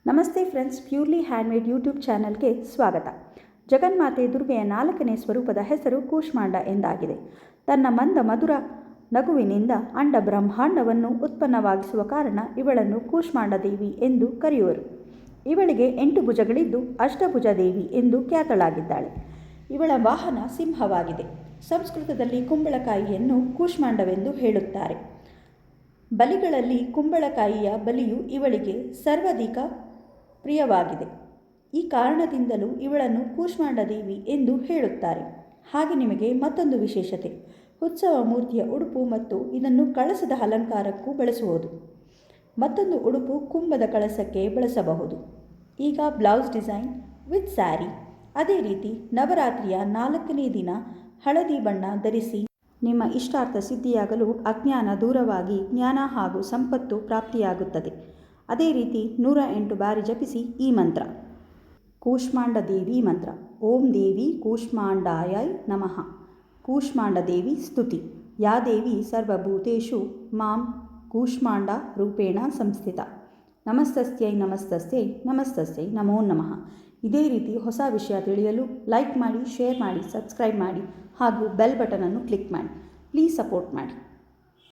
ನಮಸ್ತೆ friends, purely handmade YouTube ಚಾನಲ್ಗೆ ಸ್ವಾಗತ. ಜಗನ್ಮಾತೆ ದುರ್ಗೆಯ 4ನೇ ಸ್ವರೂಪದ ಹೆಸರು ಕೂಷ್ಮಾಂಡ ಎಂದಾಗಿದೆ. ತನ್ನ ಮಂದ ಮಧುರ ನಗುವಿನಿಂದ ಅಂಡ ಬ್ರಹ್ಮಾಂಡವನ್ನು ಉತ್ಪನ್ನವಾಗಿಸುವ ಕಾರಣ ಇವಳನ್ನು ಕೂಷ್ಮಾಂಡ ದೇವಿ ಎಂದು ಕರೆಯುವರು. ಇವಳಿಗೆ 8 ಭುಜಗಳಿದ್ದು ಅಷ್ಟಭುಜ ದೇವಿ ಎಂದು ಖ್ಯಾತಳಾಗಿದ್ದಾಳೆ. ಇವಳ ವಾಹನ ಸಿಂಹವಾಗಿದೆ. ಸಂಸ್ಕೃತದಲ್ಲಿ ಕುಂಬಳಕಾಯಿಯನ್ನು ಕೂಷ್ಮಾಂಡವೆಂದು ಹೇಳುತ್ತಾರೆ. ಬಲಿಗಳಲ್ಲಿ ಕುಂಬಳಕಾಯಿಯ ಬಲಿಯು ಇವಳಿಗೆ ಸರ್ವಾಧಿಕ ಪ್ರಿಯವಾಗಿದೆ. ಈ ಕಾರಣದಿಂದಲೂ ಇವಳನ್ನು ಕೂಷ್ಮಾಂಡ ದೇವಿ ಎಂದು ಹೇಳುತ್ತಾರೆ. ಹಾಗೆ ನಿಮಗೆ ಮತ್ತೊಂದು ವಿಶೇಷತೆ, ಉತ್ಸವ ಮೂರ್ತಿಯ ಉಡುಪು ಮತ್ತು ಇದನ್ನು ಕಳಸದ ಅಲಂಕಾರಕ್ಕೂ ಬಳಸುವುದು. ಮತ್ತೊಂದು ಉಡುಪು ಕುಂಭದ ಕಳಸಕ್ಕೆ ಬಳಸಬಹುದು. ಈಗ ಬ್ಲೌಸ್ ಡಿಸೈನ್ ವಿತ್ ಸ್ಯಾರಿ. ಅದೇ ರೀತಿ ನವರಾತ್ರಿಯ 4ನೇ ದಿನ ಹಳದಿ ಬಣ್ಣ ಧರಿಸಿ ನಿಮ್ಮ ಇಷ್ಟಾರ್ಥ ಸಿದ್ಧಿಯಾಗಲು ಅಜ್ಞಾನ ದೂರವಾಗಿ ಜ್ಞಾನ ಹಾಗೂ ಸಂಪತ್ತು ಪ್ರಾಪ್ತಿಯಾಗುತ್ತದೆ. ಅದೇ ರೀತಿ 108 ಬಾರಿ ಜಪಿಸಿ ಈ ಮಂತ್ರ, ಕೂಷ್ಮಾಂಡ ದೇವಿ ಮಂತ್ರ. ಓಂ ದೇವಿ ಕೂಷ್ಮಾಂಡಾಯೈ ನಮಃ. ಕೂಷ್ಮಾಂಡ ದೇವಿ ಸ್ತುತಿ. ಯಾ ದೇವಿ ಸರ್ವಭೂತೇಷು ಮಾಂ ಕೂಷ್ಮಾಂಡ ರೂಪೇಣ ಸಂಸ್ಥಿತ. ನಮಸ್ತಸ್ಯೈ ನಮಸ್ತಸ್ಯೈ ನಮಸ್ತಸ್ಯೈ ನಮೋ ನಮಃ. ಇದೇ ರೀತಿ ಹೊಸ ವಿಷಯ ತಿಳಿಯಲು ಲೈಕ್ ಮಾಡಿ, ಶೇರ್ ಮಾಡಿ, ಸಬ್ಸ್ಕ್ರೈಬ್ ಮಾಡಿ ಹಾಗೂ ಬೆಲ್ ಬಟನನ್ನು ಕ್ಲಿಕ್ ಮಾಡಿ. ಪ್ಲೀಸ್ ಸಪೋರ್ಟ್ ಮಾಡಿ.